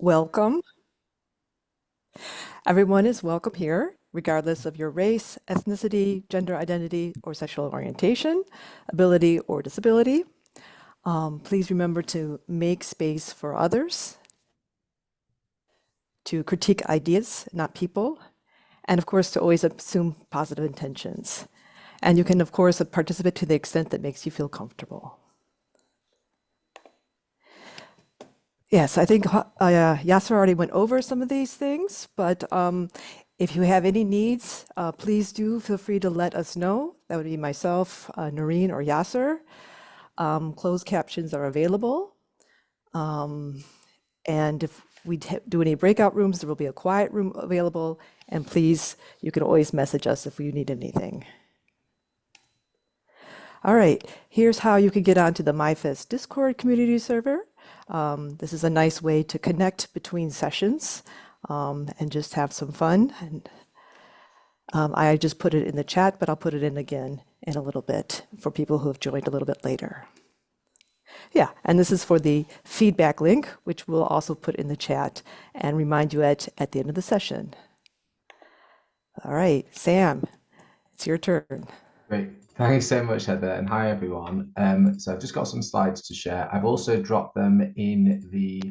Welcome. Everyone is welcome here, regardless of your race, ethnicity, gender identity, or sexual orientation, ability, or disability. Please remember to make space for others, to critique ideas, not people, and of course, to always assume positive intentions. And you can, of course, participate to the extent that makes you feel comfortable. Yes, I think Yasser already went over some of these things, but if you have any needs, please do feel free to let us know. That would be myself, Noreen, or Yasser. Closed captions are available. And if we do any breakout rooms, there will be a quiet room available. And please, you can always message us if you need anything. All right, here's how you can get onto the MYFest Discord community server. This is a nice way to connect between sessions and just have some fun. And I just put it in the chat, but I'll put it in again in a little bit for people who have joined a little bit later. Yeah, and this is for the feedback link, which we'll also put in the chat and remind you at the end of the session. All right, Sam, it's your turn. Great. Thanks so much, Heather, and hi, everyone. So I've just got some slides to share. I've also dropped them in the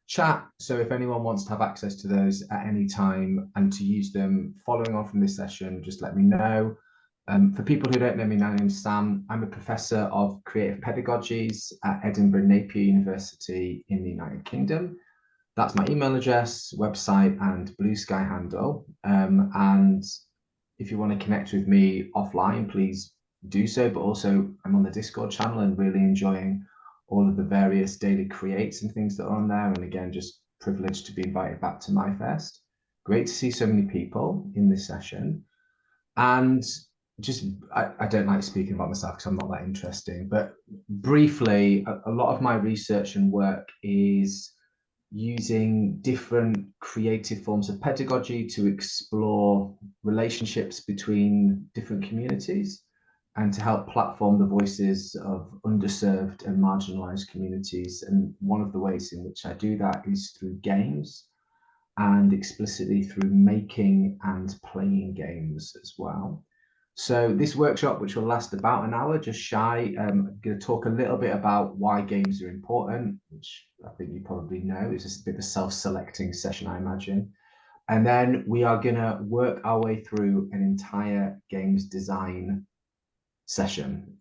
chat, so if anyone wants to have access to those at any time and to use them following on from this session, just let me know. For people who don't know me, my name's Sam. I'm a professor of creative pedagogies at Edinburgh Napier University in the United Kingdom. That's my email address, website, and Blue Sky handle. And if you want to connect with me offline, please do so. But also, I'm on the Discord channel and really enjoying all of the various daily creates and things that are on there. And again, just privileged to be invited back to MYFest. Great to see so many people in this session. And just, I don't like speaking about myself because I'm not that interesting, but briefly, a lot of my research and work is using different creative forms of pedagogy to explore relationships between different communities and to help platform the voices of underserved and marginalized communities. And one of the ways in which I do that is through games, and explicitly through making and playing games as well. So this workshop, which will last about an hour, just shy, I'm going to talk a little bit about why games are important, which I think you probably know. It's just a bit of a self-selecting session, I imagine. And then we are going to work our way through an entire games design session.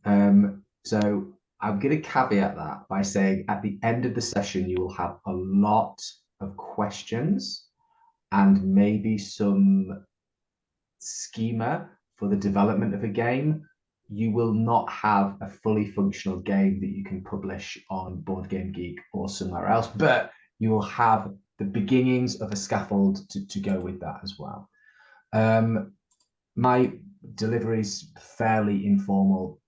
So I'm going to caveat that by saying at the end of the session, you will have a lot of questions and maybe some schema for the development of a game. You will not have a fully functional game that you can publish on Board Game Geek or somewhere else, but you will have the beginnings of a scaffold to go with that as well. My delivery is fairly informal,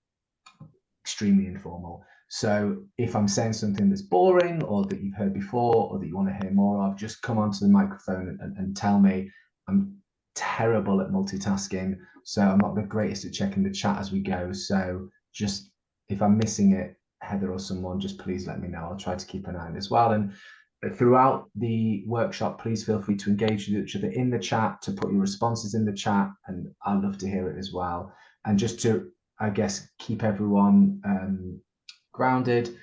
extremely informal. So if I'm saying something that's boring or that you've heard before or that you want to hear more of, just come onto the microphone and tell me. I'm terrible at multitasking, so I'm not the greatest at checking the chat as we go. So just if I'm missing it, Heather or someone, just please let me know. I'll try to keep an eye on it as well. And throughout the workshop, please feel free to engage with each other in the chat, to put your responses in the chat, and I'd love to hear it as well. And just to, I guess, keep everyone grounded,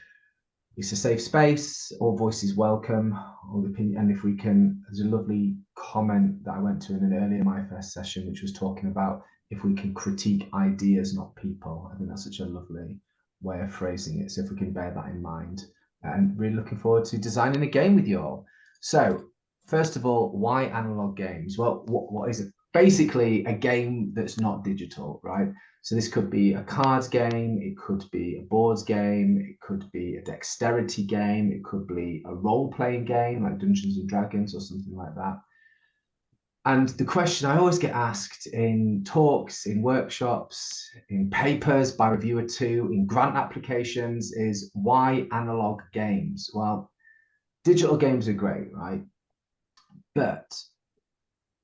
it's a safe space, all voices welcome, all opinion. And if we can, there's a lovely comment that I went to in an earlier MYFest session, which was talking about if we can critique ideas, not people. I think that's such a lovely way of phrasing it. So if we can bear that in mind, and really looking forward to designing a game with you all. So first of all, why analog games? Well, what is it? Basically a game that's not digital, right? So this could be a cards game, it could be a boards game, it could be a dexterity game, it could be a role-playing game like Dungeons and Dragons or something like that. And the question I always get asked in talks, in workshops, in papers by reviewer two, in grant applications is, why analog games? Well, digital games are great, right? But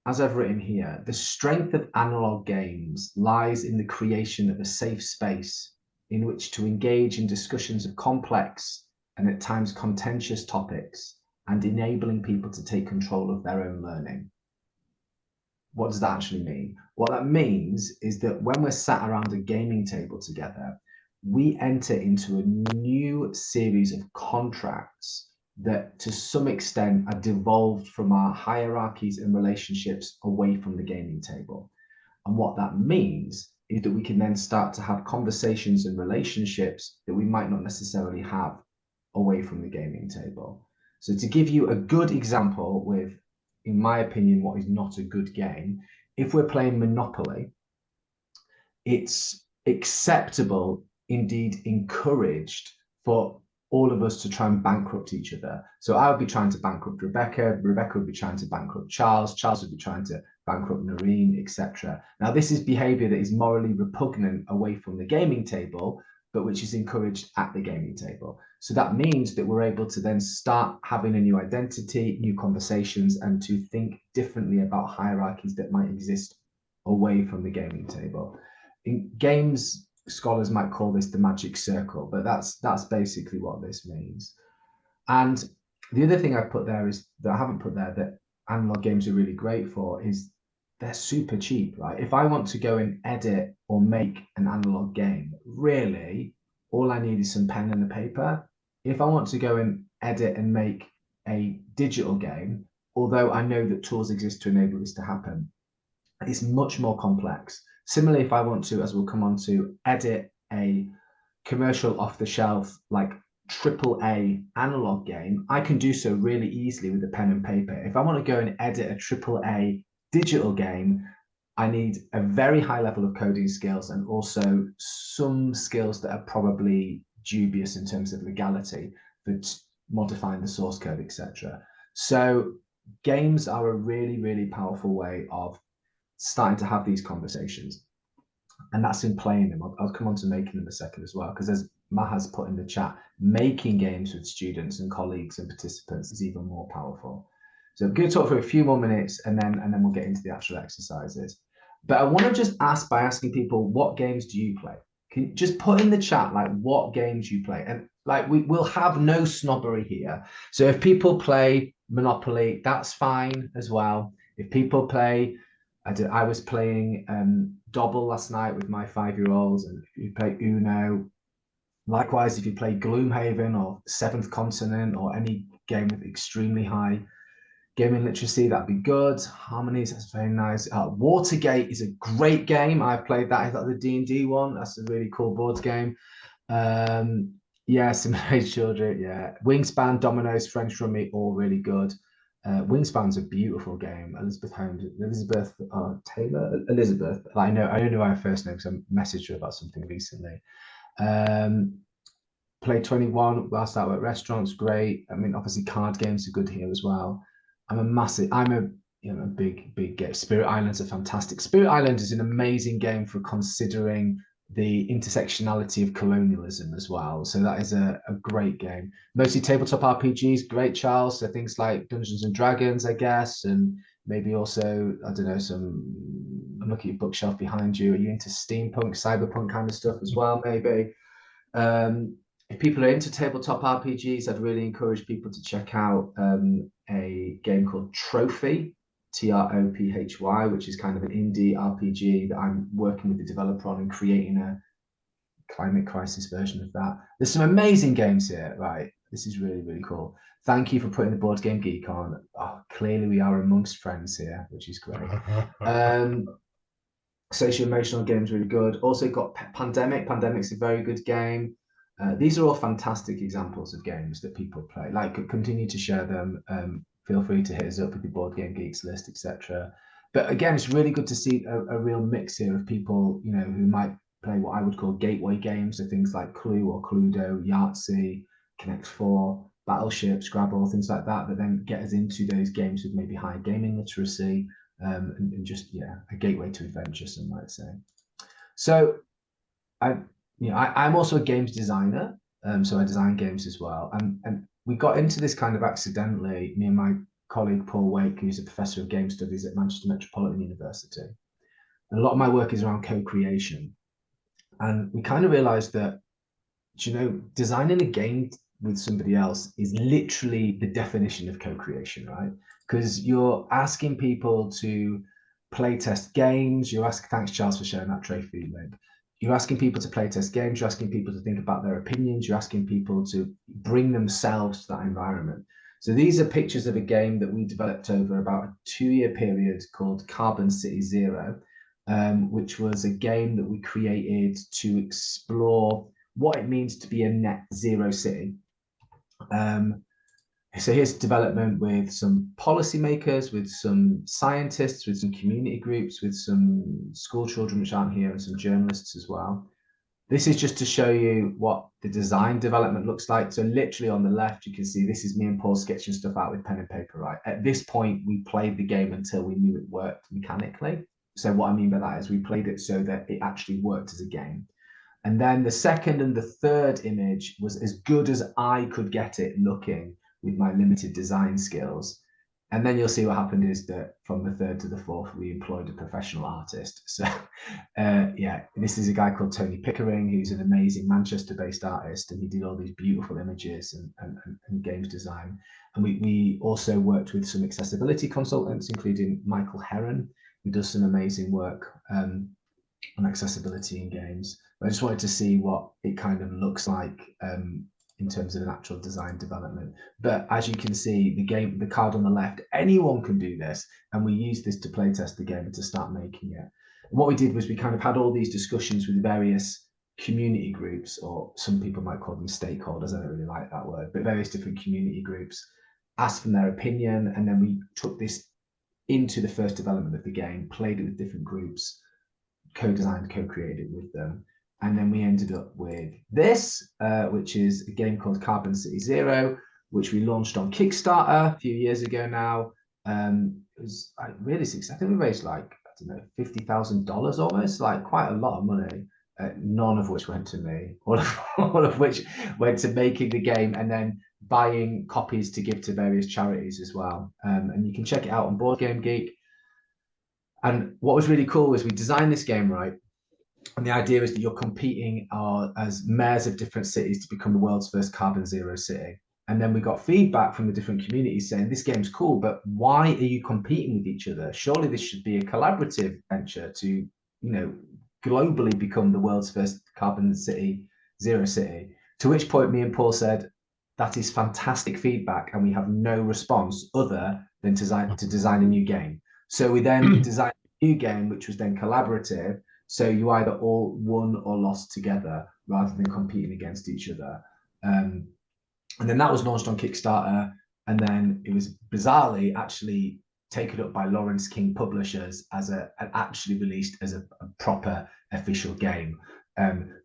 as I've written here, the strength of analog games lies in the creation of a safe space in which to engage in discussions of complex and at times contentious topics and enabling people to take control of their own learning. What does that actually mean? What that means is that when we're sat around a gaming table together, we enter into a new series of contracts that to some extent are devolved from our hierarchies and relationships away from the gaming table. And what that means is that we can then start to have conversations and relationships that we might not necessarily have away from the gaming table. So to give you a good example with, in my opinion, what is not a good game, if we're playing Monopoly, it's acceptable, indeed encouraged, for all of us to try and bankrupt each other. So I would be trying to bankrupt Rebecca, Rebecca would be trying to bankrupt Charles, Charles would be trying to bankrupt Noreen, etc. Now, this is behavior that is morally repugnant away from the gaming table, but which is encouraged at the gaming table. So that means that we're able to then start having a new identity, new conversations, and to think differently about hierarchies that might exist away from the gaming table. In games, scholars might call this the magic circle, but that's basically what this means. And the other thing I've put there is that I haven't put there that analog games are really great for is they're super cheap, right? If I want to go and edit or make an analog game, really, all I need is some pen and a paper. If I want to go and edit and make a digital game, although I know that tools exist to enable this to happen, it's much more complex. Similarly, if I want to, as we'll come on to, edit a commercial off-the-shelf, like AAA analog game, I can do so really easily with a pen and paper. If I want to go and edit a AAA digital game, I need a very high level of coding skills and also some skills that are probably dubious in terms of legality for modifying the source code, etc. So games are a really, really powerful way of starting to have these conversations, and that's in playing them. I'll come on to making them a second as well, because as Matt has put in the chat, making games with students and colleagues and participants is even more powerful. So I'm going to talk for a few more minutes and then we'll get into the actual exercises. But I want to just ask by asking people, what games do you play? Can you just put in the chat like what games you play? And like we will have no snobbery here. So if people play Monopoly, that's fine as well. If people play, I was playing Dobble last night with my 5-year-olds, and if you play Uno, likewise, if you play Gloomhaven or Seventh Continent or any game with extremely high gaming literacy, that'd be good. Harmonies, that's very nice. Watergate is a great game. I've played that. Is that the D&D one? That's a really cool board game. Yeah, Simulated Children, yeah. Wingspan, Dominoes, French Rummy, all really good. Wingspan's a beautiful game. Elizabeth Taylor. Elizabeth. I know her first name because I messaged her about something recently. Play 21 whilst out at restaurants, great. I mean, obviously card games are good here as well. I'm a big game. Spirit Island's a fantastic. Spirit Island is an amazing game for considering the intersectionality of colonialism as well. So that is a great game. Mostly tabletop RPGs, great, Charles. So things like Dungeons and Dragons, I guess, and maybe also, I don't know, I'm looking at your bookshelf behind you. Are you into steampunk, cyberpunk kind of stuff as well, maybe? If people are into tabletop RPGs, I'd really encourage people to check out a game called Trophy, Trophy, which is kind of an indie RPG that I'm working with the developer on and creating a climate crisis version of that. There's some amazing games here, right? This is really, really cool. Thank you for putting the Board Game Geek on. Oh, clearly we are amongst friends here, which is great. Social emotional games, really good. Also got Pandemic. Pandemic's a very good game. These are all fantastic examples of games that people play. Like, continue to share them. Feel free to hit us up with the Board Game Geeks list, etc. But again, it's really good to see a real mix here of people, you know, who might play what I would call gateway games, so things like Clue or Cluedo, Yahtzee, Connect 4, Battleship, Scrabble, things like that, that then get us into those games with maybe high gaming literacy, and just, yeah, a gateway to adventure, some might say. So I'm also a games designer, so I design games as well. And we got into this kind of accidentally, me and my colleague Paul Wake, who's a professor of game studies at Manchester Metropolitan University. And a lot of my work is around co-creation. And we kind of realized that, you know, designing a game with somebody else is literally the definition of co-creation, right? Because you're asking people to play test games. Thanks, Charles, for sharing that tray food link. You're asking people to play test games. You're asking people to think about their opinions. You're asking people to bring themselves to that environment. So these are pictures of a game that we developed over about a 2-year period called Carbon City Zero, which was a game that we created to explore what it means to be a net zero city. So here's development with some policymakers, with some scientists, with some community groups, with some school children which aren't here, and some journalists as well. This is just to show you what the design development looks like. So literally on the left, you can see this is me and Paul sketching stuff out with pen and paper, right? At this point, we played the game until we knew it worked mechanically. So what I mean by that is we played it so that it actually worked as a game. And then the second and the third image was as good as I could get it looking with my limited design skills. And then you'll see what happened is that from the third to the fourth, we employed a professional artist. So yeah, this is a guy called Tony Pickering, who's an amazing Manchester-based artist, and he did all these beautiful images and games design. And we also worked with some accessibility consultants, including Michael Heron, who does some amazing work on accessibility in games. But I just wanted to see what it kind of looks like in terms of an actual design development. But as you can see, the card on the left, anyone can do this. And we used this to play test the game and to start making it. And what we did was we kind of had all these discussions with various community groups, or some people might call them stakeholders. I don't really like that word, but various different community groups, asked them their opinion. And then we took this into the first development of the game, played it with different groups, co-designed, co-created with them. And then we ended up with this, which is a game called Carbon City Zero, which we launched on Kickstarter a few years ago now. It was really successful. I think we raised like, I don't know, $50,000 almost, like quite a lot of money, none of which went to me, all of which went to making the game and then buying copies to give to various charities as well. And you can check it out on Board Game Geek. And what was really cool was we designed this game, right? And the idea is that you're competing as mayors of different cities to become the world's first carbon zero city. And then we got feedback from the different communities saying, this game's cool, but why are you competing with each other? Surely this should be a collaborative venture to, globally become the world's first carbon zero city. To which point me and Paul said, that is fantastic feedback. And we have no response other than to design a new game. So we then designed a new game, which was then collaborative. So you either all won or lost together rather than competing against each other. And then that was launched on Kickstarter. And then it was bizarrely actually taken up by Lawrence King Publishers as actually released as a proper official game,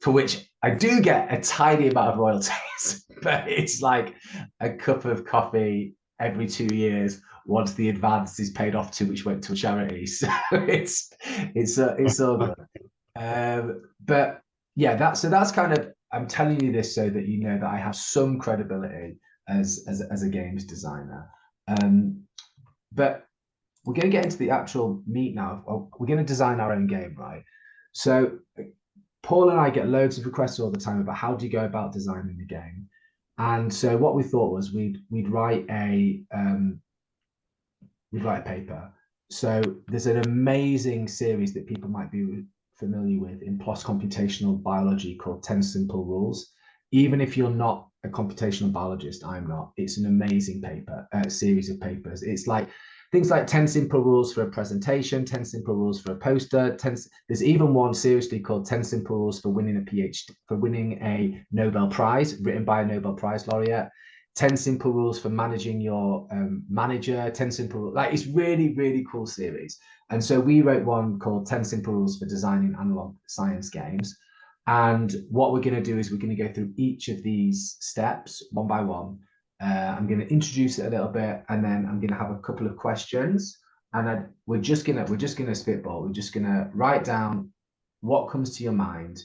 for which I do get a tiny amount of royalties, but it's like a cup of coffee every 2 years once the advance is paid off to, which went to a charity. So it's all good. But yeah, that's kind of, I'm telling you this so that you know that I have some credibility as a games designer. But we're going to get into the actual meat now. We're going to design our own game, right? So Paul and I get loads of requests all the time about how do you go about designing the game. And so what we thought was we'd write a paper. So there's an amazing series that people might be familiar with in PLOS computational biology called 10 Simple Rules. Even if you're not a computational biologist, I'm not. It's an amazing paper, series of papers. It's like things like 10 simple rules for a presentation, 10 simple rules for a poster. There's even one seriously called 10 simple rules for winning a PhD, for winning a Nobel Prize, written by a Nobel Prize laureate. 10 simple rules for managing your manager, 10 simple rules. Like, it's really, really cool series. And so we wrote one called 10 simple rules for designing analog science games. And what we're going to do is we're going to go through each of these steps one by one. I'm going to introduce it a little bit, and then I'm going to have a couple of questions, and then we're just going to spitball. We're just going to write down what comes to your mind.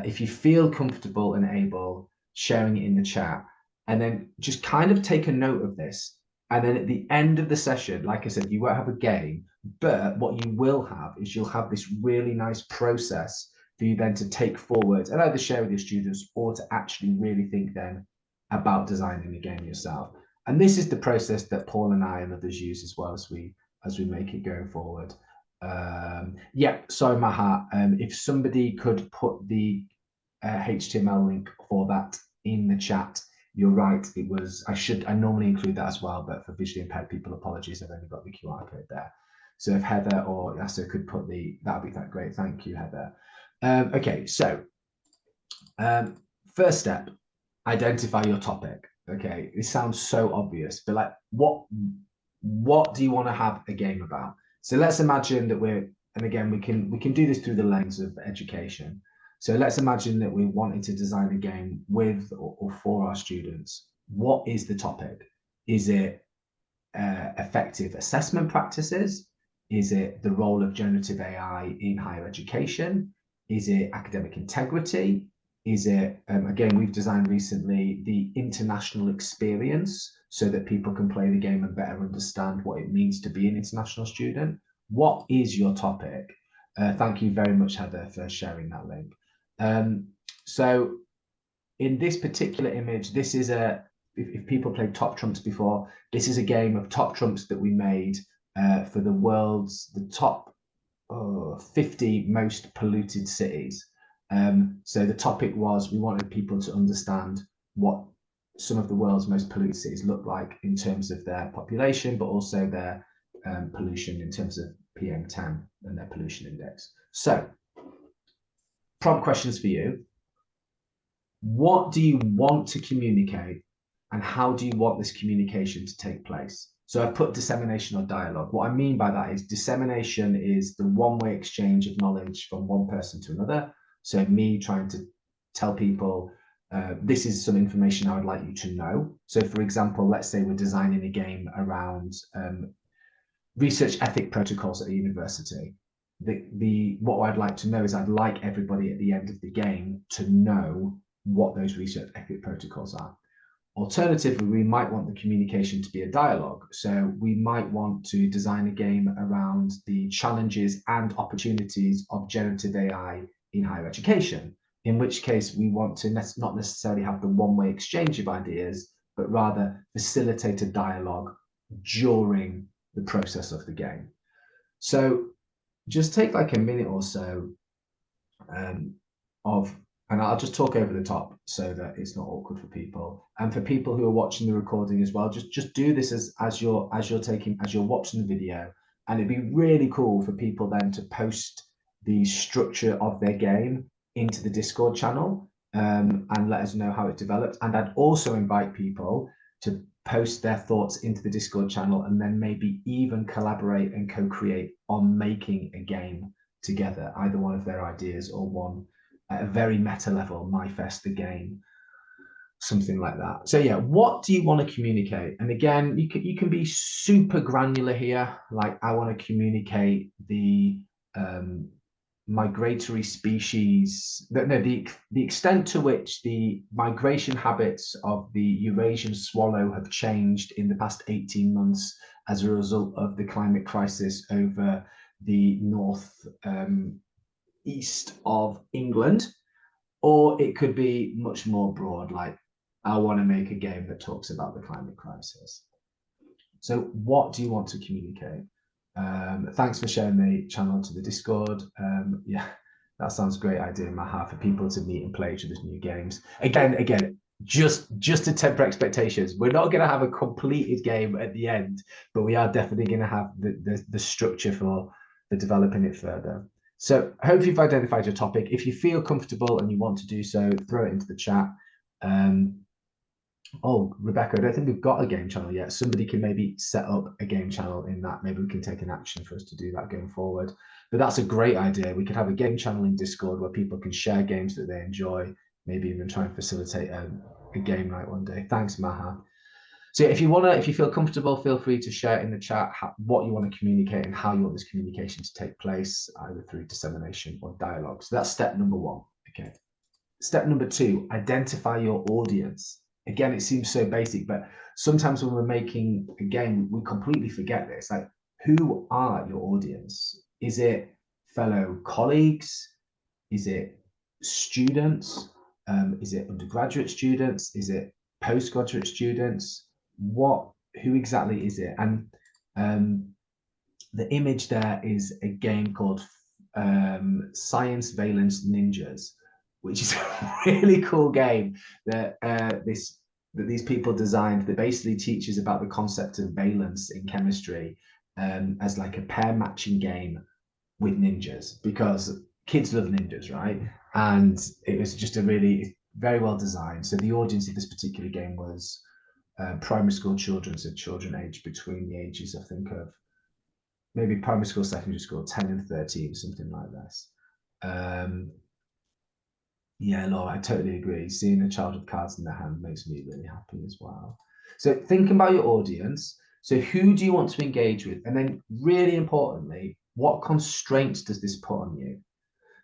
If you feel comfortable and able, sharing it in the chat, and then just kind of take a note of this. And then at the end of the session, like I said, you won't have a game, but what you will have is you'll have this really nice process for you then to take forward and either share with your students or to actually really think then, about designing a game yourself. And this is the process that Paul and I and others use as well as we make it going forward. Yeah, sorry, Maha. If somebody could put the HTML link for that in the chat. You're right. It was. I normally include that as well, but for visually impaired people, apologies. I've only got the QR code there. So if Heather or Yasser could put that'd be that great. Thank you, Heather. Okay, so first step, identify your topic. Okay, this sounds so obvious, but like, what do you want to have a game about? So let's imagine that and again, we can do this through the lens of education. So let's imagine that we're wanting to design a game with or for our students. What is the topic? Is it effective assessment practices? Is it the role of generative AI in higher education? Is it academic integrity? Is it, again, we've designed recently the international experience so that people can play the game and better understand what it means to be an international student. What is your topic? Thank you very much, Heather, for sharing that link. So in this particular image, this is if people played Top Trumps before, this is a game of Top Trumps that we made for the top 50 most polluted cities. So the topic was we wanted people to understand what some of the world's most polluted cities look like in terms of their population, but also their pollution in terms of PM10 and their pollution index. So prompt questions for you. What do you want to communicate and how do you want this communication to take place? So I've put dissemination or dialogue. What I mean by that is dissemination is the one-way exchange of knowledge from one person to another. So me trying to tell people, this is some information I would like you to know. So for example, let's say we're designing a game around research ethic protocols at a university. What I'd like to know is I'd like everybody at the end of the game to know what those research ethic protocols are. Alternatively, we might want the communication to be a dialogue. So we might want to design a game around the challenges and opportunities of generative AI in higher education, in which case we want to not necessarily have the one-way exchange of ideas, but rather facilitate a dialogue during the process of the game. So just take like a minute or so and I'll just talk over the top so that it's not awkward for people. And for people who are watching the recording as well, just do this as you're watching the video. And it'd be really cool for people then to post the structure of their game into the Discord channel and let us know how it developed. And I'd also invite people to post their thoughts into the Discord channel and then maybe even collaborate and co-create on making a game together, either one of their ideas or one at a very meta level, MYFest the game, something like that. So yeah, what do you want to communicate? And again, you can be super granular here. Like I want to communicate the migratory species, the extent to which the migration habits of the Eurasian swallow have changed in the past 18 months as a result of the climate crisis over the north east of England, or it could be much more broad, like I want to make a game that talks about the climate crisis. So what do you want to communicate? Thanks for sharing the channel to the Discord. Yeah, that sounds a great idea, Maha, for people to meet and play each other's new games. Again, just to temper expectations, we're not going to have a completed game at the end, but we are definitely going to have the structure for developing it further. So I hope you've identified your topic. If you feel comfortable and you want to do so, throw it into the chat. Oh, Rebecca, I don't think we've got a game channel yet. Somebody can maybe set up a game channel in that. Maybe we can take an action for us to do that going forward. But that's a great idea. We could have a game channel in Discord where people can share games that they enjoy, maybe even try and facilitate a game night one day. Thanks, Maha. So if you feel comfortable, feel free to share in the chat what you want to communicate and how you want this communication to take place, either through dissemination or dialogue. So that's step number one. Okay. Step number two, identify your audience. Again, it seems so basic, but sometimes when we're making a game, we completely forget this. Like, who are your audience? Is it fellow colleagues? Is it students? Is it undergraduate students? Is it postgraduate students, who exactly is it? And the image there is a game called Science Valence Ninjas, which is a really cool game that these people designed, that basically teaches about the concept of valence in chemistry, as like a pair matching game with ninjas, because kids love ninjas, right? And it was just a really very well designed. So the audience of this particular game was primary school children, so children aged between the ages, I think, of maybe primary school, secondary school, 10 and 13, something like this. Yeah, Laura, I totally agree. Seeing a child with cards in their hand makes me really happy as well. So think about your audience. So who do you want to engage with? And then really importantly, what constraints does this put on you?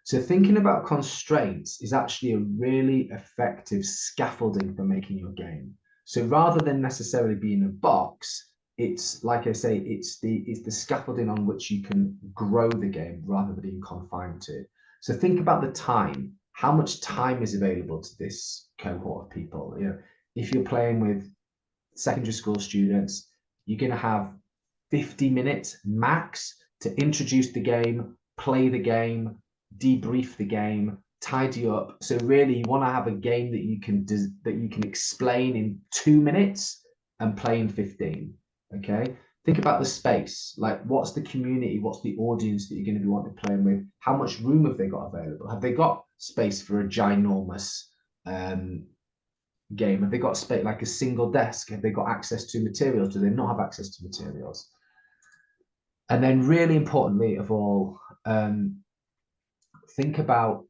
So thinking about constraints is actually a really effective scaffolding for making your game. So rather than necessarily being a box, it's like I say, it's the scaffolding on which you can grow the game rather than being confined to. So think about the time. How much time is available to this cohort of people? You know, if you're playing with secondary school students, you're going to have 50 minutes max to introduce the game, play the game, debrief the game, tidy up. So really, you want to have a game that you can explain in 2 minutes and play in 15. Okay. Think about the space. Like, what's the community? What's the audience that you're going to be wanting to play with? How much room have they got available? Have they got space for a ginormous game? Have they got space, like a single desk? Have they got access to materials? Do they not have access to materials? And then, really importantly of all, think about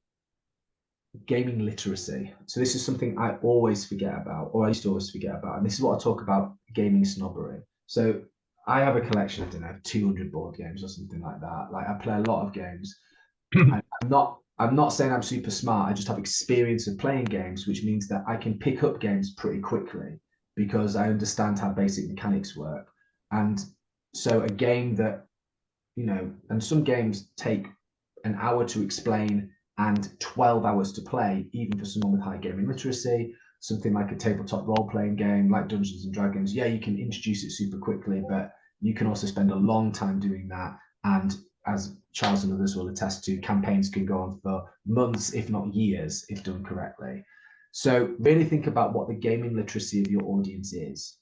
gaming literacy. So this is something I always forget about, or I used to always forget about, and this is what I talk about: gaming snobbery. So I have a collection of, I don't know, 200 board games or something like that. Like, I play a lot of games. I'm not saying I'm super smart. I just have experience of playing games, which means that I can pick up games pretty quickly because I understand how basic mechanics work. And so a game that, you know, and some games take an hour to explain and 12 hours to play, even for someone with high gaming literacy. Something like a tabletop role-playing game like Dungeons and Dragons, yeah, you can introduce it super quickly, but you can also spend a long time doing that. And as Charles and others will attest to, campaigns can go on for months, if not years, if done correctly. So really think about what the gaming literacy of your audience is.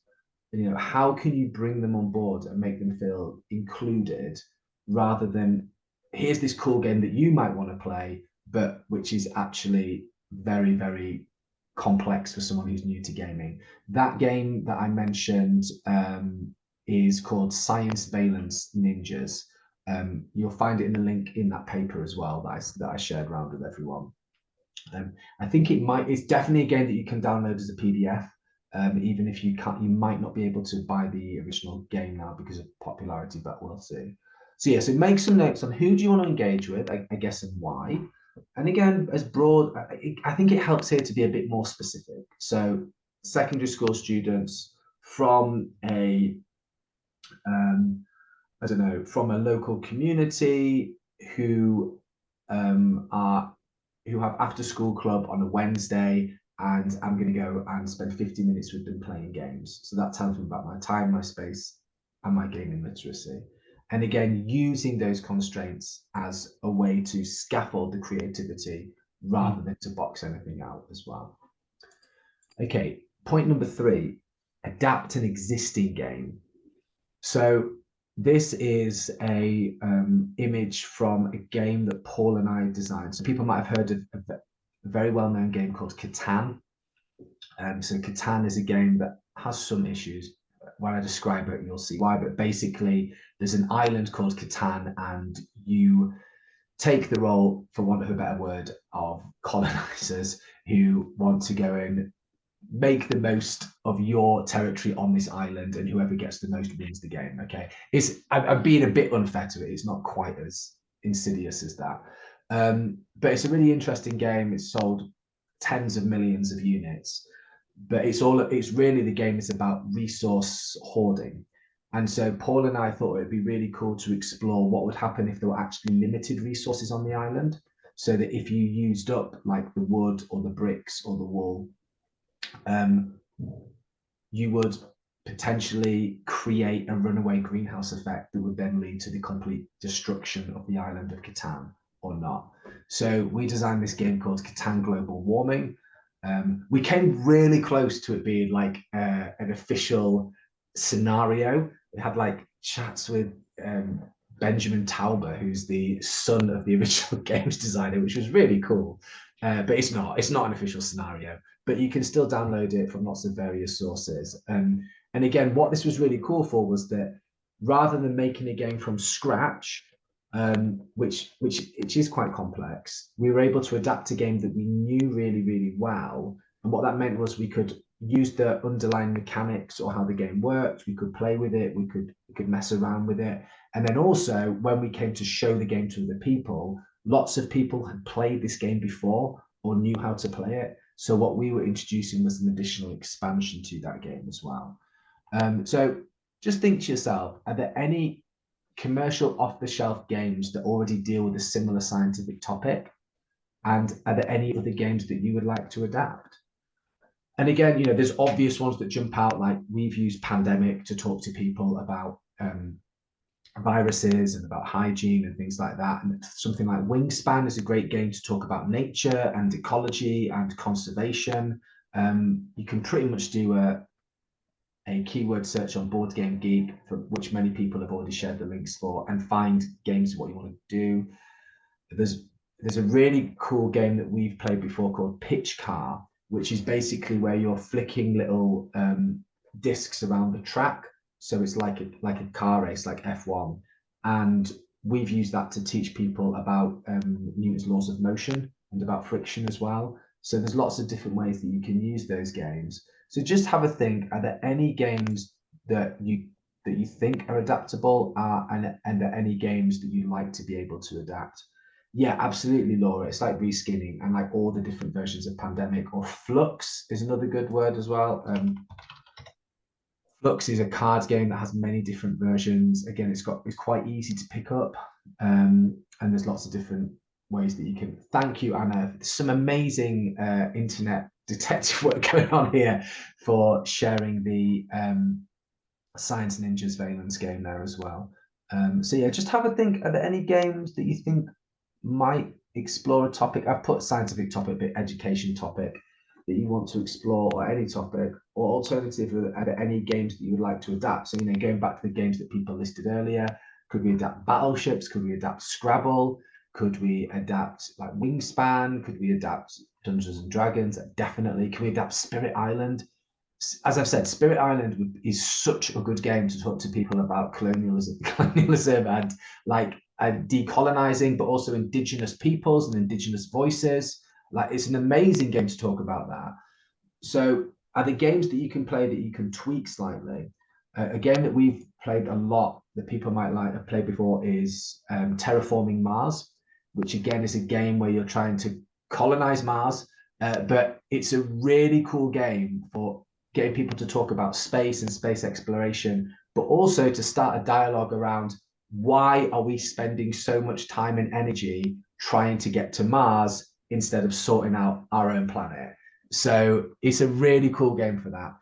You know, how can you bring them on board and make them feel included, rather than here's this cool game that you might want to play, but which is actually very, very complex for someone who's new to gaming. That game that I mentioned is called Science Valence Ninjas. You'll find it in the link in that paper as well that I shared around with everyone. I think it's definitely a game that you can download as a PDF. Even if you can't, you might not be able to buy the original game now because of popularity, but we'll see. So yeah, so make some notes on who do you want to engage with, I guess, and why. And again, as broad, I think it helps here to be a bit more specific. So secondary school students from I don't know, from a local community who have after school club on a Wednesday, and I'm going to go and spend 50 minutes with them playing games. So that tells me about my time, my space, and my gaming literacy. And again, using those constraints as a way to scaffold the creativity rather than to box anything out as well. Okay, point number 3, adapt an existing game. So this is a image from a game that Paul and I designed. So people might have heard of a very well-known game called Catan. So Catan is a game that has some issues. When I describe it, you'll see why. But basically, there's an island called Catan, and you take the role, for want of a better word, of colonizers who want to go and make the most of your territory on this island, and whoever gets the most wins the game. Okay, I'm being a bit unfair to it. It's not quite as insidious as that, but it's a really interesting game. It's sold tens of millions of units, but it's really, the game is about resource hoarding. And so Paul and I thought it'd be really cool to explore what would happen if there were actually limited resources on the island, so that if you used up like the wood or the bricks or the wool, you would potentially create a runaway greenhouse effect that would then lead to the complete destruction of the island of Catan or not. So we designed this game called Catan Global Warming. We came really close to it being like an official scenario. We had like chats with Benjamin Tauber, who's the son of the original games designer, which was really cool. But it's not an official scenario, but you can still download it from lots of various sources. And again, what this was really cool for was that rather than making a game from scratch, which is quite complex, we were able to adapt a game that we knew really, really well. And what that meant was we could use the underlying mechanics or how the game worked. We could play with it. We could mess around with it. And then also, when we came to show the game to other people, lots of people had played this game before or knew how to play it. So what we were introducing was an additional expansion to that game as well. So just think to yourself, are there any commercial off-the-shelf games that already deal with a similar scientific topic? And are there any other games that you would like to adapt? And again, you know, there's obvious ones that jump out, like we've used Pandemic to talk to people about viruses and about hygiene and things like that. And something like Wingspan is a great game to talk about nature and ecology and conservation. You can pretty much do a keyword search on Board Game Geek, for which many people have already shared the links for, and find games of what you want to do. There's a really cool game that we've played before called Pitch Car, which is basically where you're flicking little discs around the track. So it's like a car race, like F1. And we've used that to teach people about Newton's laws of motion and about friction as well. So there's lots of different ways that you can use those games. So just have a think, are there any games that you think are adaptable, and are there any games that you'd like to be able to adapt? Yeah, absolutely, Laura. It's like reskinning and like all the different versions of Pandemic, or Flux is another good word as well. Flux is a card game that has many different versions. Again, it's quite easy to pick up, and there's lots of different ways that you can. Thank you, Anna. Some amazing internet detective work going on here for sharing the Science Ninjas Valence game there as well. So yeah, just have a think. Are there any games that you think might explore a topic? I've put scientific topic, but education topic that you want to explore, or any topic, or alternatively, are there any games that you would like to adapt? So, you know, going back to the games that people listed earlier, could we adapt Battleships? Could we adapt Scrabble? Could we adapt like Wingspan? Could we adapt Dungeons and Dragons? Definitely. Can we adapt Spirit Island? As I've said, Spirit Island is such a good game to talk to people about colonialism and like decolonizing, but also indigenous peoples and indigenous voices. Like, it's an amazing game to talk about that. So are the games that you can play that you can tweak slightly? A game that we've played a lot that people might like have played before is Terraforming Mars, which again is a game where you're trying to colonize Mars, but it's a really cool game for getting people to talk about space and space exploration, but also to start a dialogue around why are we spending so much time and energy trying to get to Mars instead of sorting out our own planet. So it's a really cool game for that.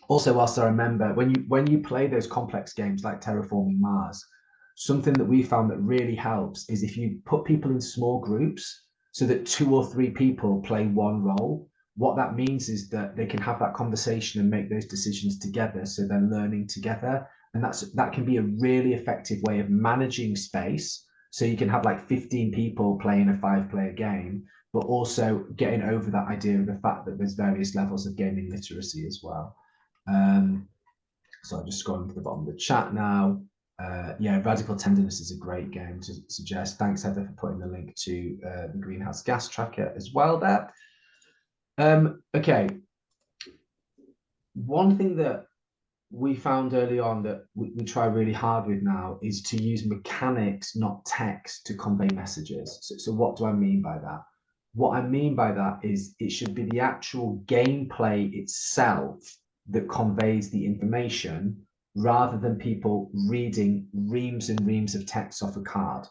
Also, whilst I remember, when you play those complex games like Terraforming Mars, something that we found that really helps is if you put people in small groups so that 2 or 3 people play one role. What that means is that they can have that conversation and make those decisions together, so they're learning together. And that can be a really effective way of managing space. So you can have like 15 people playing a 5-player game, but also getting over that idea of the fact that there's various levels of gaming literacy as well. So I'm just scrolling to the bottom of the chat now. Yeah, Radical Tenderness is a great game to suggest. Thanks, Heather, for putting the link to the greenhouse gas tracker as well there. Okay. One thing that we found early on that we try really hard with now is to use mechanics, not text, to convey messages. So what do I mean by that? What I mean by that is it should be the actual gameplay itself that conveys the information, rather than people reading reams and reams of text off a card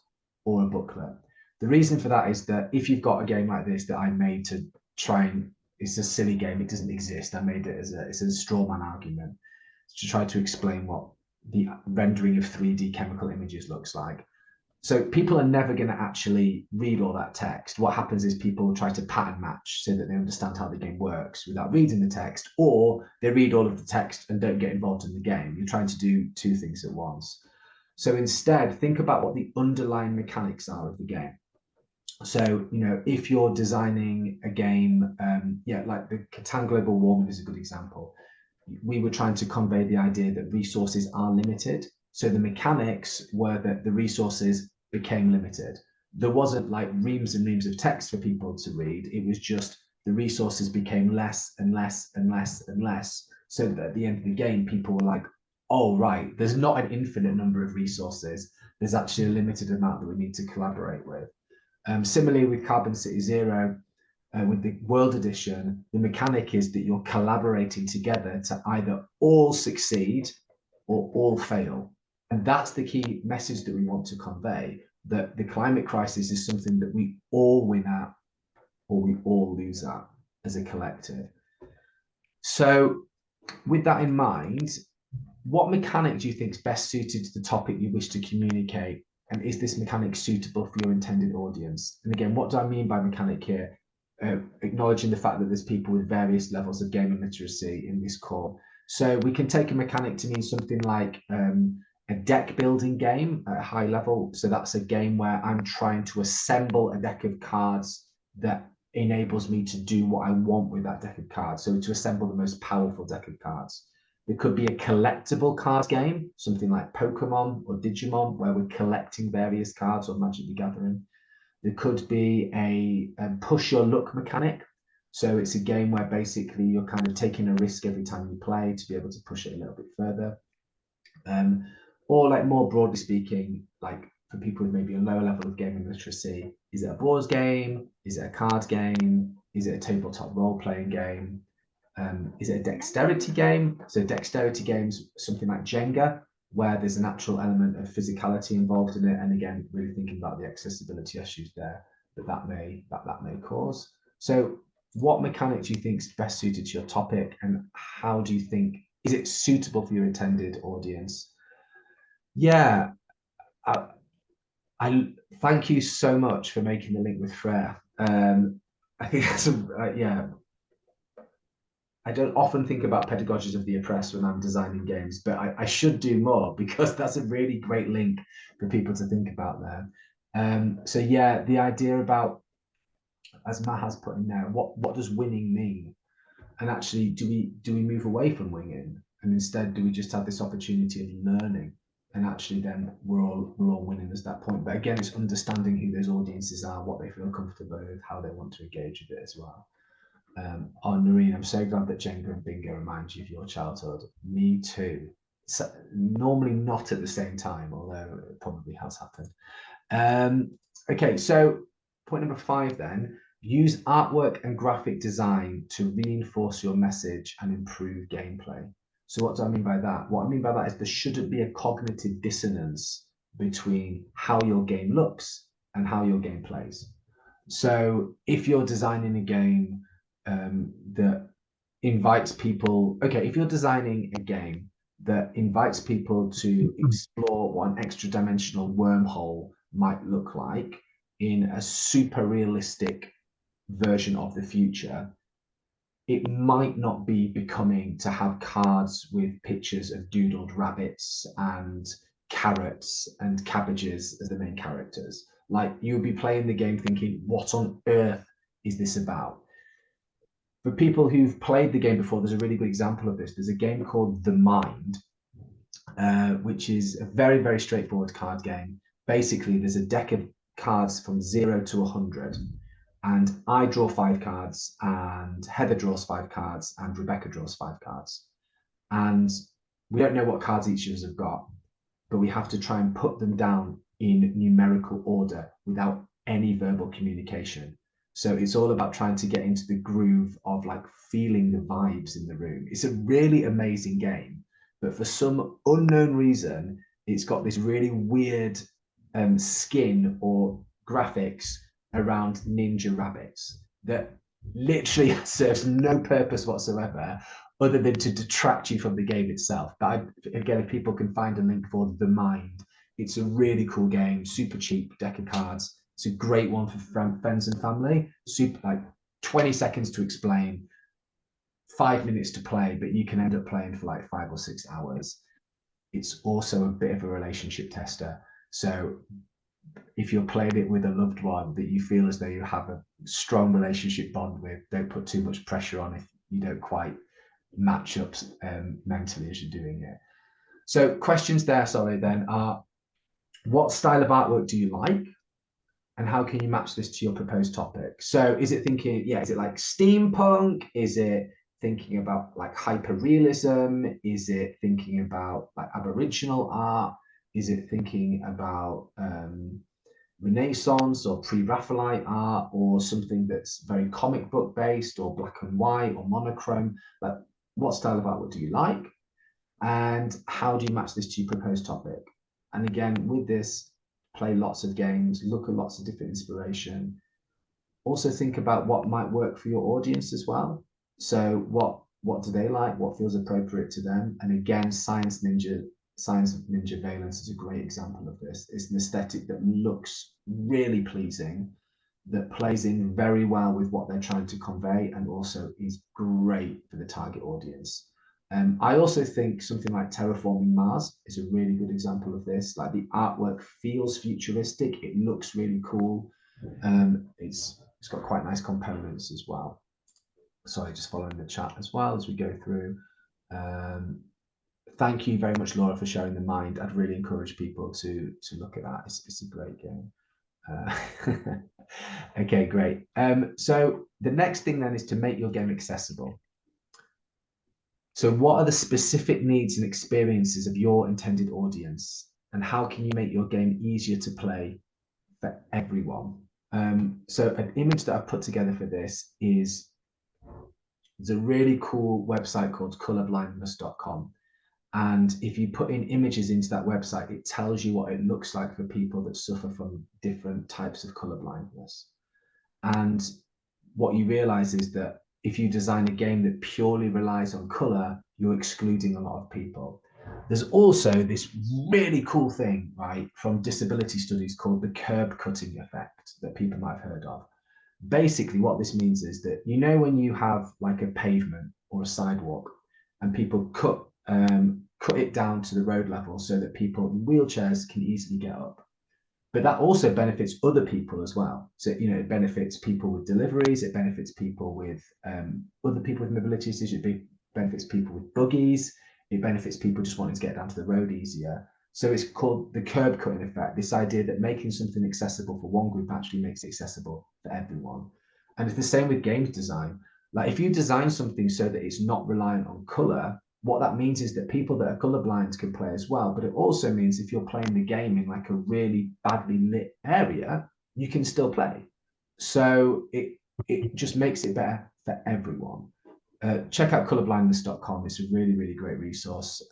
or a booklet. The reason for that is that if you've got a game like this that I made to try and it's a silly game. It doesn't exist. I made it as it's a straw man argument to try to explain what the rendering of 3D chemical images looks like. So people are never going to actually read all that text. What happens is people try to pattern match so that they understand how the game works without reading the text, or they read all of the text and don't get involved in the game. You're trying to do two things at once. So instead, think about what the underlying mechanics are of the game. So, if you're designing a game, like the Catan Global Warming is a good example. We were trying to convey the idea that resources are limited. So the mechanics were that the resources became limited. There wasn't like reams and reams of text for people to read. It was just the resources became less and less and less and less. So that at the end of the game, people were like, oh, right, there's not an infinite number of resources. There's actually a limited amount that we need to collaborate with. Similarly with Carbon City Zero, with the World Edition, the mechanic is that you're collaborating together to either all succeed or all fail. And that's the key message that we want to convey, that the climate crisis is something that we all win at or we all lose at as a collective. So with that in mind, what mechanic do you think is best suited to the topic you wish to communicate? And is this mechanic suitable for your intended audience? And again, what do I mean by mechanic here? Acknowledging the fact that there's people with various levels of gaming literacy in this call. So we can take a mechanic to mean something like a deck building game at a high level. So that's a game where I'm trying to assemble a deck of cards that enables me to do what I want with that deck of cards. So to assemble the most powerful deck of cards. It could be a collectible card game, something like Pokemon or Digimon, where we're collecting various cards or Magic the Gathering. There could be a push your luck mechanic. So it's a game where basically you're kind of taking a risk every time you play to be able to push it a little bit further. Or like more broadly speaking, like for people with maybe a lower level of gaming literacy, is it a board game? Is it a card game? Is it a tabletop role-playing game? Is it a dexterity game? So dexterity games, something like Jenga, where there's a natural element of physicality involved in it, and again, really thinking about the accessibility issues there that may cause. So, what mechanic do you think is best suited to your topic, and how do you think is it suitable for your intended audience? Yeah, I thank you so much for making the link with Freya. I think that's I don't often think about pedagogies of the oppressed when I'm designing games, but I should do more because that's a really great link for people to think about there. So yeah, the idea about, as Matt has put in there, what does winning mean? And actually, do we move away from winning, and instead do we just have this opportunity of learning? And actually, then we're all winning at that point. But again, it's understanding who those audiences are, what they feel comfortable with, how they want to engage with it as well. Noreen, I'm so glad that Jenga and Bingo remind you of your childhood. Me too. So, normally not at the same time, although it probably has happened. Okay, so point number 5 then. Use artwork and graphic design to reinforce your message and improve gameplay. So what do I mean by that? What I mean by that is there shouldn't be a cognitive dissonance between how your game looks and how your game plays. So if you're designing a game that invites people, if you're designing a game that invites people to explore what an extra dimensional wormhole might look like in a super realistic version of the future, it might not be becoming to have cards with pictures of doodled rabbits and carrots and cabbages as the main characters. Like, you'll be playing the game thinking, what on earth is this about? For people who've played the game before, there's a really good example of this. There's a game called The Mind, which is a very, very straightforward card game. Basically, there's a deck of cards from 0 to 100. And I draw 5 cards, and Heather draws 5 cards, and Rebecca draws 5 cards. And we don't know what cards each of us have got, but we have to try and put them down in numerical order without any verbal communication. So it's all about trying to get into the groove of like feeling the vibes in the room. It's a really amazing game, but for some unknown reason, it's got this really weird skin or graphics around ninja rabbits that literally serves no purpose whatsoever other than to detract you from the game itself. But again, if people can find a link for The Mind, it's a really cool game, super cheap deck of cards. It's a great one for friends and family. Super, like 20 seconds to explain, 5 minutes to play, but you can end up playing for like 5 or 6 hours. It's also a bit of a relationship tester. So if you're playing it with a loved one that you feel as though you have a strong relationship bond with, don't put too much pressure on if you don't quite match up mentally as you're doing it. So questions there, sorry, then are, what style of artwork do you like? And how can you match this to your proposed topic? So is it thinking, is it like steampunk? Is it thinking about like hyperrealism? Is it thinking about like Aboriginal art? Is it thinking about Renaissance or pre-Raphaelite art, or something that's very comic book based or black and white or monochrome? Like, what style of artwork do you like? And how do you match this to your proposed topic? And again, with this, play lots of games, look at lots of different inspiration. Also think about what might work for your audience as well. So what do they like? What feels appropriate to them? And again, Science Ninja Valence is a great example of this. It's an aesthetic that looks really pleasing, that plays in very well with what they're trying to convey, and also is great for the target audience. I also think something like Terraforming Mars is a really good example of this. Like, the artwork feels futuristic, it looks really cool. It's got quite nice components as well. Sorry, just following the chat as well as we go through. Thank you very much, Laura, for sharing The Mind. I'd really encourage people to look at that. It's a great game. Okay, great. So the next thing then is to make your game accessible. So what are the specific needs and experiences of your intended audience, and how can you make your game easier to play for everyone? So an image that I've put together for this is, there's a really cool website called colorblindness.com. And if you put in images into that website, it tells you what it looks like for people that suffer from different types of color blindness. And what you realize is that if you design a game that purely relies on color, you're excluding a lot of people. There's also this really cool thing, right, from disability studies called the curb cutting effect that people might have heard of. Basically, what this means is that, you know, when you have like a pavement or a sidewalk and people cut it down to the road level so that people in wheelchairs can easily get up. But that also benefits other people as well. So, you know, it benefits people with deliveries, it benefits people with other people with mobility issues, it benefits people with buggies, it benefits people just wanting to get down to the road easier. So it's called the curb cutting effect, this idea that making something accessible for one group actually makes it accessible for everyone. And it's the same with games design. Like, if you design something so that it's not reliant on color, what that means is that people that are colorblind can play as well. But it also means if you're playing the game in like a really badly lit area, you can still play. So it just makes it better for everyone. Check out colorblindness.com. It's a really, really great resource.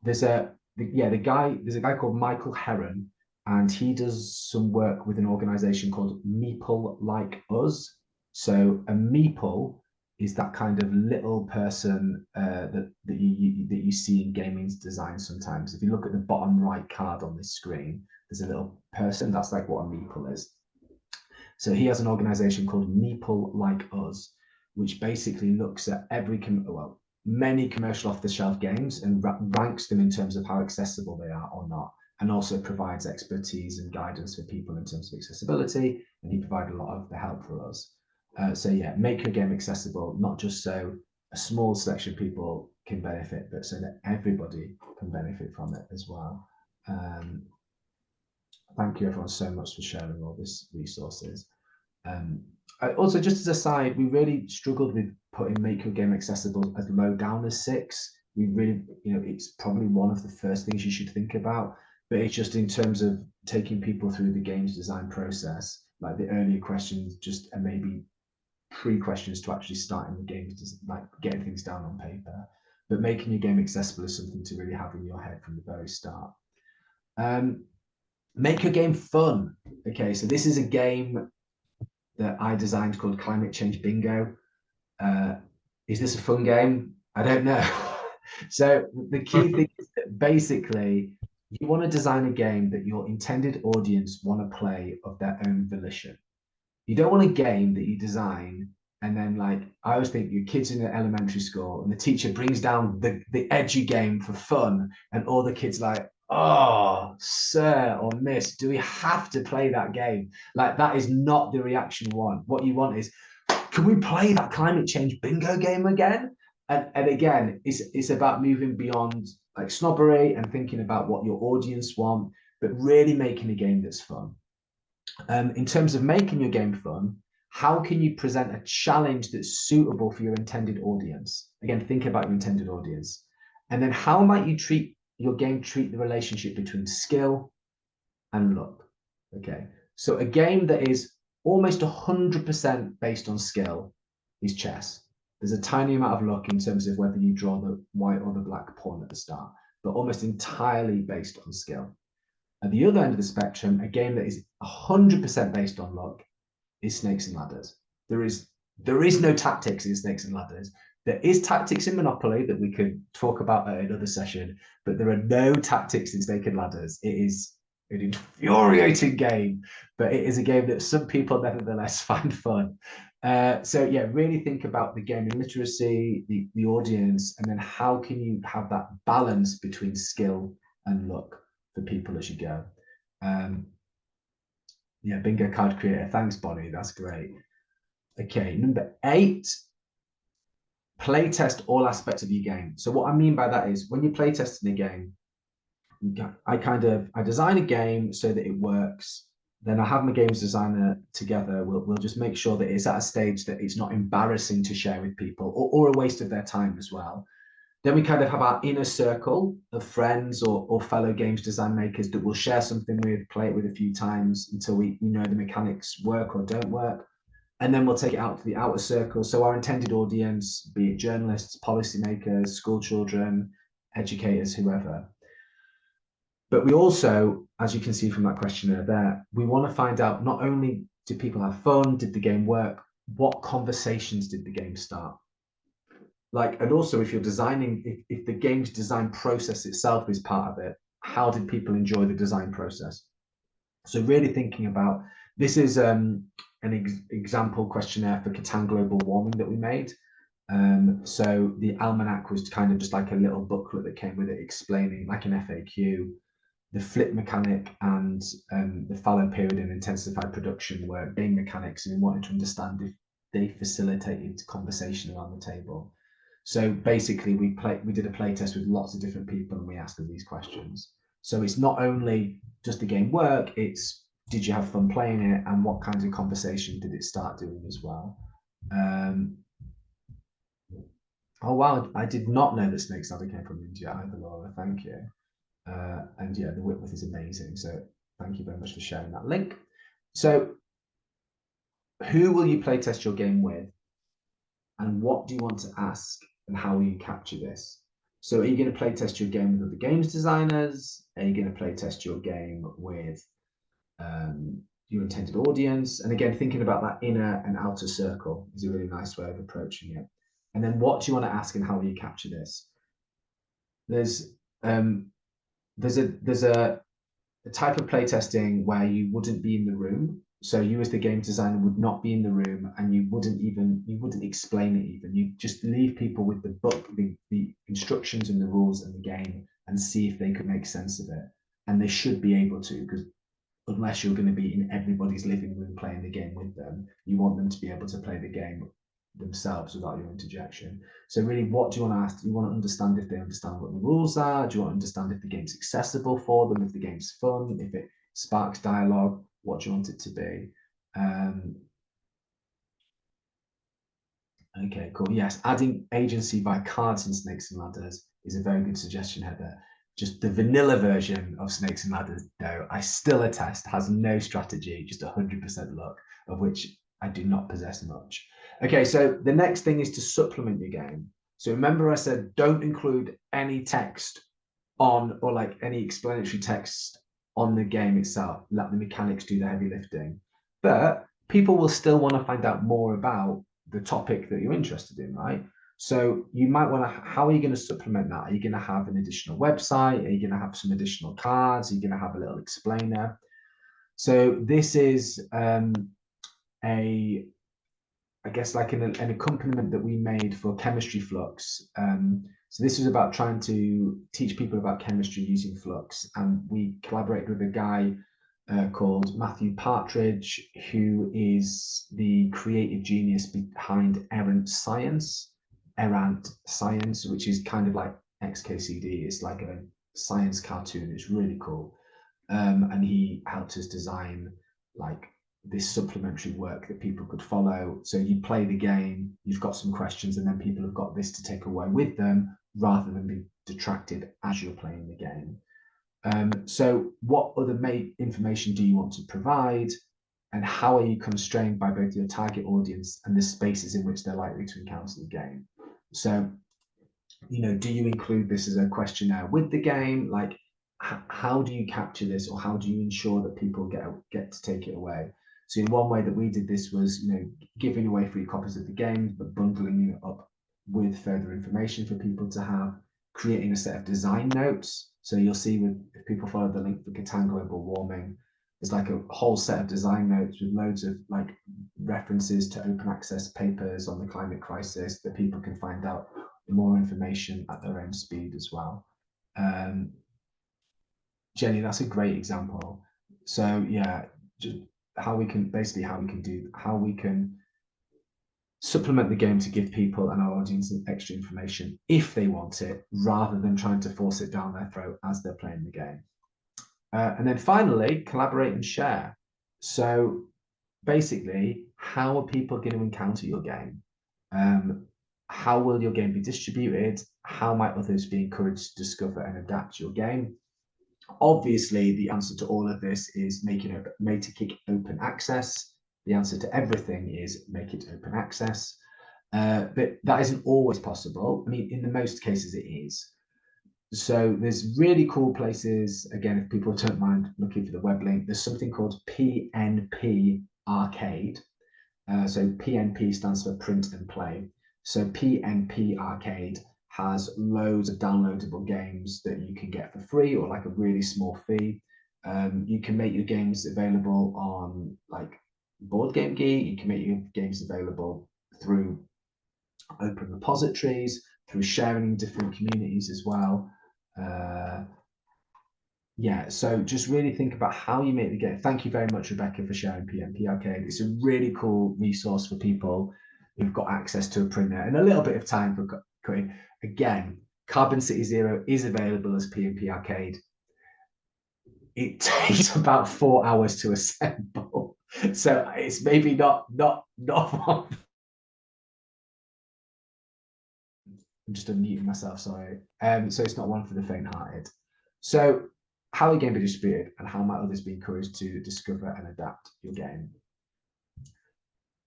There's a guy called Michael Heron, and he does some work with an organization called Meeple Like Us. So a meeple is that kind of little person that you see in gaming design sometimes. If you look at the bottom right card on this screen, there's a little person. That's like what a meeple is. So he has an organization called Meeple Like Us, which basically looks at many commercial off-the-shelf games and ranks them in terms of how accessible they are or not, and also provides expertise and guidance for people in terms of accessibility, and he provided a lot of the help for us. So yeah, make your game accessible, not just so a small selection of people can benefit, but so that everybody can benefit from it as well. Thank you everyone so much for sharing all these resources. Also, just as a side, we really struggled with putting make your game accessible as low down as 6. We really, it's probably one of the first things you should think about, but it's just in terms of taking people through the game's design process, like the earlier questions just are maybe pre-questions to actually starting the game, like getting things down on paper. But making your game accessible is something to really have in your head from the very start. Make your game fun. Okay, so this is a game that I designed called Climate Change Bingo. Is this a fun game? I don't know. So the key thing is that basically you want to design a game that your intended audience want to play of their own volition. You don't want a game that you design and then, like, I always think your kids in an elementary school and the teacher brings down the edgy game for fun and all the kids like, oh, sir or miss, do we have to play that game? Like, that is not the reaction you want. What you want is, can we play that climate change bingo game again? And again, it's about moving beyond like snobbery and thinking about what your audience want, but really making a game that's fun. In terms of making your game fun, how can you present a challenge that's suitable for your intended audience? Again, think about your intended audience. And then how might you treat your game, treat the relationship between skill and luck? Okay, so a game that is almost 100% based on skill is chess. There's a tiny amount of luck in terms of whether you draw the white or the black pawn at the start, but almost entirely based on skill. At the other end of the spectrum, a game that is 100% based on luck is Snakes and Ladders. There is no tactics in Snakes and Ladders. There is tactics in Monopoly that we could talk about at another session, but there are no tactics in Snakes and Ladders. It is an infuriating game, but it is a game that some people nevertheless find fun. So yeah, really think about the gaming literacy, the audience, and then how can you have that balance between skill and luck for people as you go. Yeah, bingo card creator. Thanks, Bonnie. That's great. Okay, number 8, playtest all aspects of your game. So what I mean by that is when you're playtesting a game, I design a game so that it works. Then I have my games designer together. We'll just make sure that it's at a stage that it's not embarrassing to share with people or a waste of their time as well. Then we kind of have our inner circle of friends or fellow games design makers that we'll share something with, play it with a few times until we know the mechanics work or don't work. And then we'll take it out to the outer circle. So our intended audience, be it journalists, policymakers, school children, educators, whoever. But we also, as you can see from that questionnaire there, we want to find out not only did people have fun, did the game work, what conversations did the game start? Like, and also if you're designing, if the game's design process itself is part of it, how did people enjoy the design process? So really thinking about, this is an example questionnaire for Catan global warming that we made. So the almanac was kind of just like a little booklet that came with it explaining, like an FAQ, the flip mechanic and the fallow period and intensified production were game mechanics, and we wanted to understand if they facilitated conversation around the table. So basically we did a play test with lots of different people and we asked them these questions. So it's not only does the game work, it's did you have fun playing it and what kinds of conversation did it start doing as well. Oh wow, I did not know that Snakes Ladder came from India either, Laura, thank you. And yeah, the Whitworth is amazing. So thank you very much for sharing that link. So who will you play test your game with? And what do you want to ask? And how will you capture this? So are you going to play test your game with other games designers? Are you going to play test your game with your intended audience? And again, thinking about that inner and outer circle is a really nice way of approaching it. And then what do you want to ask and how will you capture this? There's a type of playtesting where you wouldn't be in the room. So you as the game designer would not be in the room and you wouldn't explain it even. You just leave people with the book, the instructions and the rules and the game and see if they could make sense of it. And they should be able to, because unless you're going to be in everybody's living room playing the game with them, you want them to be able to play the game themselves without your interjection. So really, what do you want to ask? Do you want to understand if they understand what the rules are? Do you want to understand if the game's accessible for them, if the game's fun, if it sparks dialogue? What do you want it to be? Okay, cool. Yes, adding agency by cards in Snakes and Ladders is a very good suggestion, Heather. Just the vanilla version of Snakes and Ladders, though, I still attest, has no strategy, just 100% luck, of which I do not possess much. Okay, so the next thing is to supplement your game. So remember I said don't include any text on, or like any explanatory text on the game itself. Let the mechanics do the heavy lifting. But people will still want to find out more about the topic that you're interested in, right? So you might want to, how are you going to supplement that? Are you going to have an additional website? Are you going to have some additional cards? Are you going to have a little explainer? So this is I guess like an accompaniment that we made for Chemistry Flux. So this was about trying to teach people about chemistry using Flux, and we collaborated with a guy called Matthew Partridge, who is the creative genius behind Errant Science, which is kind of like XKCD. It's like a science cartoon. It's really cool, and he helped us design like this supplementary work that people could follow. So you play the game, you've got some questions, and then people have got this to take away with them rather than be detracted as you're playing the game. So what other information do you want to provide, and how are you constrained by both your target audience and the spaces in which they're likely to encounter the game? So, do you include this as a questionnaire with the game? Like, how do you capture this, or how do you ensure that people get to take it away? So in one way that we did this was, giving away free copies of the game, but bundling it up with further information for people to have, creating a set of design notes. So you'll see if people follow the link for Catan Global Warming, there's like a whole set of design notes with loads of like references to open access papers on the climate crisis that people can find out more information at their own speed as well. Jenny, that's a great example. So yeah, just how we can supplement the game to give people and our audience extra information if they want it, rather than trying to force it down their throat as they're playing the game. And then finally, collaborate and share. So basically, how are people going to encounter your game? How will your game be distributed? How might others be encouraged to discover and adapt your game? Obviously, the answer to all of this is make it open access. The answer to everything is make it open access. But that isn't always possible. I mean, in the most cases, it is. So there's really cool places. Again, if people don't mind looking for the web link, there's something called PNP Arcade. So PNP stands for print and play. So PNP Arcade has loads of downloadable games that you can get for free or like a really small fee. You can make your games available on like Board Game Geek. You can make your games available through open repositories, through sharing in different communities as well. Yeah, so just really think about how you make the game. Thank you very much, Rebecca, for sharing PNP Arcade. It's a really cool resource for people who've got access to a printer and a little bit of time for cutting. Again, Carbon City Zero is available as PNP Arcade. It takes about 4 hours to assemble, so it's maybe not one. I'm just unmuting myself, sorry. So it's not one for the faint-hearted. So how are your game be distributed, and how might others be encouraged to discover and adapt your game?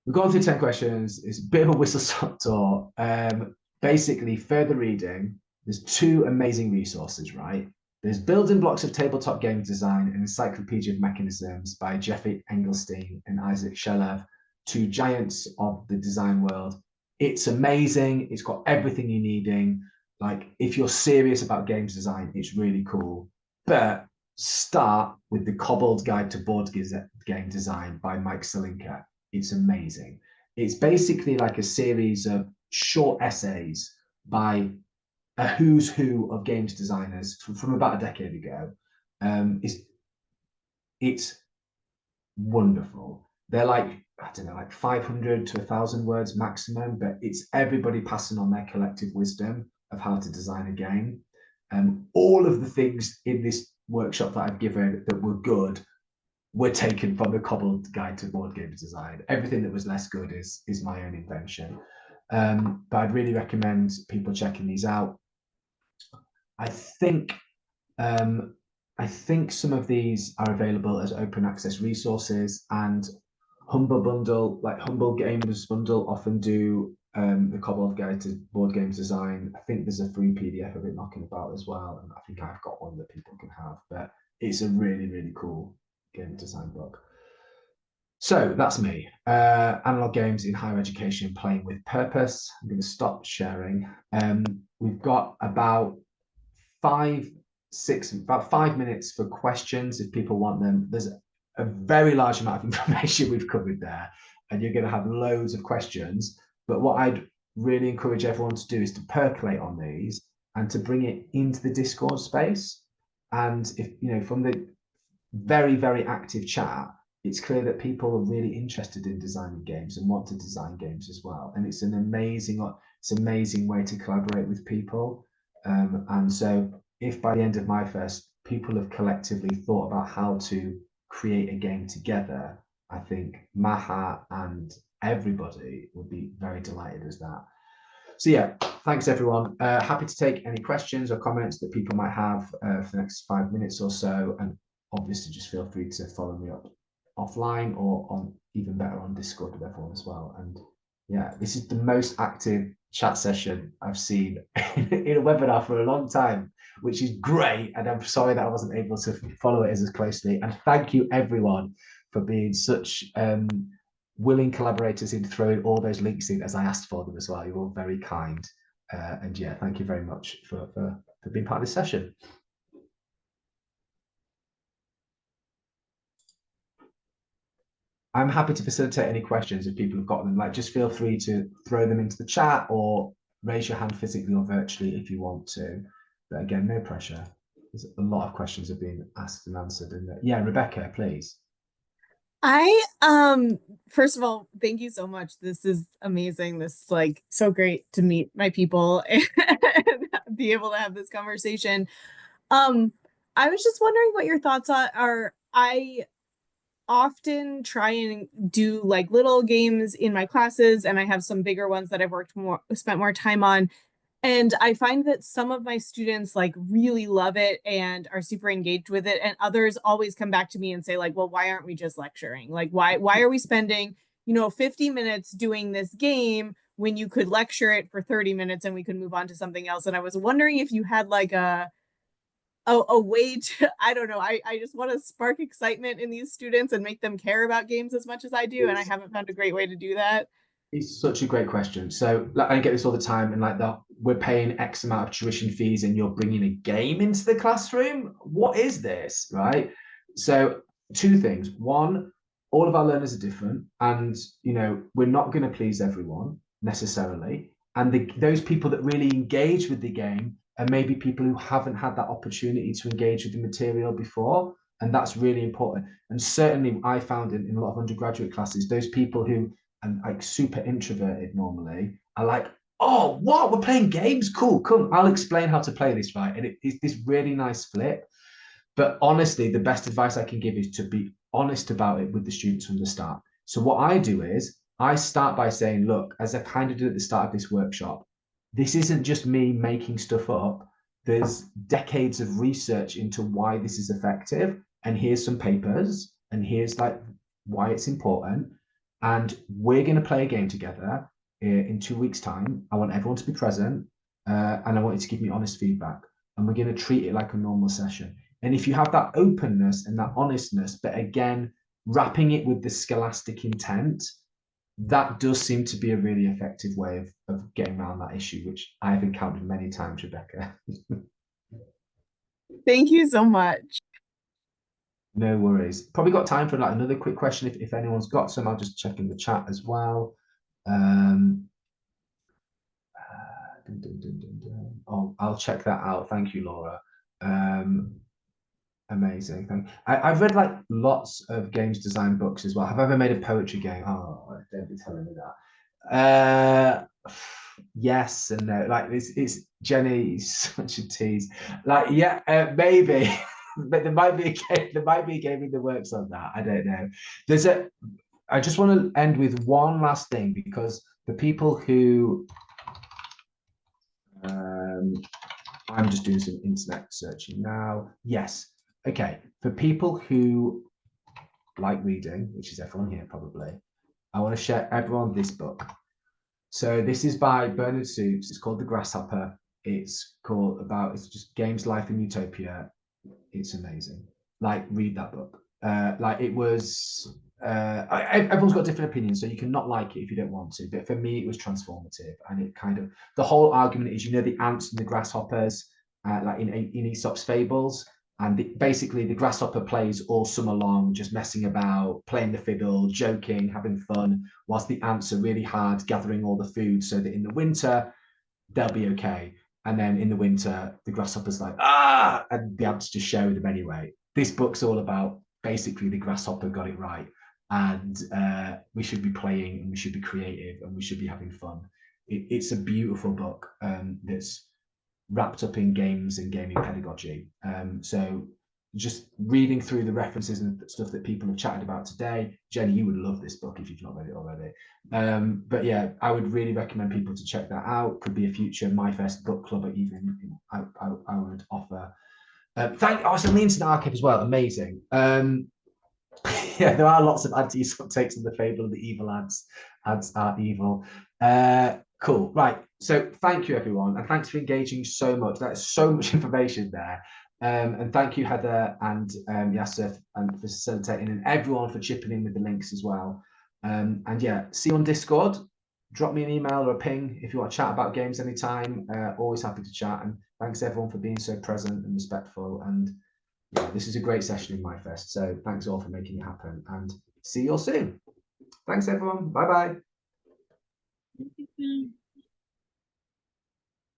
We've gone through 10 questions. It's a bit of a whistle-stop tour. Basically, further reading, there's 2 amazing resources, right? There's Building Blocks of Tabletop Game Design, an Encyclopedia of Mechanisms by Jeffrey Engelstein and Isaac Shelev, 2 giants of the design world. It's amazing. It's got everything you need. Like, if you're serious about games design, it's really cool. But start with the Cobbled Guide to Board Game Design by Mike Selinka. It's amazing. It's basically like a series of short essays by a who's who of games designers from about a decade ago. It's wonderful. They're like, I don't know, like 500 to 1,000 words maximum, but it's everybody passing on their collective wisdom of how to design a game. All of the things in this workshop that I've given that were good were taken from the Cobbled Guide to Board Game Design. Everything that was less good is my own invention. But I'd really recommend people checking these out. I think some of these are available as open access resources, and Humble Gamers Bundle often do the Cobbled Guide to Board Games Design. I think there's a free PDF of it knocking about as well, and I think I've got one that people can have. But it's a really, really cool game design book. So that's me. Analog games in higher education, playing with purpose. I'm going to stop sharing. We've got about 5 minutes for questions if people want them. There's a very large amount of information we've covered there, and you're going to have loads of questions. But what I'd really encourage everyone to do is to percolate on these and to bring it into the Discord space. And if you know, from the very, very active chat, it's clear that people are really interested in designing games and want to design games as well. And it's an amazing way to collaborate with people. And so if by the end of MyFest, people have collectively thought about how to create a game together, I think Maha and everybody would be very delighted as that. So yeah, thanks everyone. Happy to take any questions or comments that people might have for the next 5 minutes or so. And obviously just feel free to follow me up offline or on even better on Discord with everyone as well. And yeah, this is the most active chat session I've seen in a webinar for a long time, which is great. And I'm sorry that I wasn't able to follow it as closely. And thank you everyone for being such willing collaborators in throwing all those links in as I asked for them as well. You're all very kind. And yeah, thank you very much for being part of this session. I'm happy to facilitate any questions if people have got them. Like, just feel free to throw them into the chat or raise your hand physically or virtually if you want to. But again, no pressure. There's a lot of questions have been asked and answered. And yeah, Rebecca, please. First of all, thank you so much. This is amazing. This is like so great to meet my people and be able to have this conversation. I was just wondering what your thoughts are. I often try and do like little games in my classes, and I have some bigger ones that I've spent more time on. And I find that some of my students like really love it and are super engaged with it. And others always come back to me and say like, well, why aren't we just lecturing? Like, why are we spending, 50 minutes doing this game when you could lecture it for 30 minutes and we could move on to something else? And I was wondering if you had like a way to, I don't know, I just want to spark excitement in these students and make them care about games as much as I do. And I haven't found a great way to do that. It's such a great question. So like, I get this all the time, and like that we're paying X amount of tuition fees, and you're bringing a game into the classroom. What is this, right? So two things. One, all of our learners are different, and we're not going to please everyone necessarily. And those people that really engage with the game are maybe people who haven't had that opportunity to engage with the material before, and that's really important. And certainly, I found in a lot of undergraduate classes, those people who and like super introverted normally are like, oh, what? We're playing games? Cool, come, I'll explain how to play this, right? And it's this really nice flip. But honestly, the best advice I can give is to be honest about it with the students from the start. So what I do is I start by saying, look, as I kind of did at the start of this workshop, this isn't just me making stuff up. There's decades of research into why this is effective. And here's some papers, and here's like why it's important. And we're going to play a game together in 2 weeks' time. I want everyone to be present, and I want you to give me honest feedback. And we're going to treat it like a normal session. And if you have that openness and that honestness, but again, wrapping it with the scholastic intent, that does seem to be a really effective way of getting around that issue, which I've encountered many times, Rebecca. Thank you so much. No worries. Probably got time for like another quick question if anyone's got some. I'll just check in the chat as well. Oh, I'll check that out. Thank you, Laura. Amazing. I've read like lots of games design books as well. Have I ever made a poetry game? Oh, don't be telling me that. Yes and no. Like it's Jenny's such a tease. Like yeah, maybe. But there might be a game in the works on that. I don't know. I just want to end with one last thing, because the people who I'm just doing some internet searching now. Yes. Okay. For people who like reading, which is everyone here probably, I want to share everyone this book. So this is by Bernard Supes. It's called The Grasshopper. It's just Games, Life and Utopia. It's amazing. Like, read that book. Like it was, everyone's got different opinions, so you can not like it if you don't want to. But for me, it was transformative, and it kind of, the whole argument is, you know, the ants and the grasshoppers, like in Aesop's fables, and basically the grasshopper plays all summer long, just messing about, playing the fiddle, joking, having fun, whilst the ants are really hard gathering all the food so that in the winter they'll be okay. And then in the winter, the grasshopper's like, ah, and the ants just show them anyway. This book's all about basically the grasshopper got it right. And we should be playing, and we should be creative, and we should be having fun. It's a beautiful book that's wrapped up in games and gaming pedagogy. So just reading through the references and stuff that people have chatted about today, Jenny, you would love this book if you've not read it already. But yeah, I would really recommend people to check that out. Could be a future MYFest book club, or even I would offer. It's on the Internet Archive as well. Amazing. Yeah, there are lots of anti-Aesop takes on the fable of the evil ants. Ants are evil. Cool. Right. So thank you, everyone, and thanks for engaging so much. That's so much information there. And thank you, Heather and Yasser, and for facilitating, and everyone for chipping in with the links as well. And yeah, see you on Discord. Drop me an email or a ping if you want to chat about games anytime. Always happy to chat. And thanks everyone for being so present and respectful. And yeah, this is a great session in MYFest. So thanks all for making it happen, and see you all soon. Thanks everyone. Bye bye.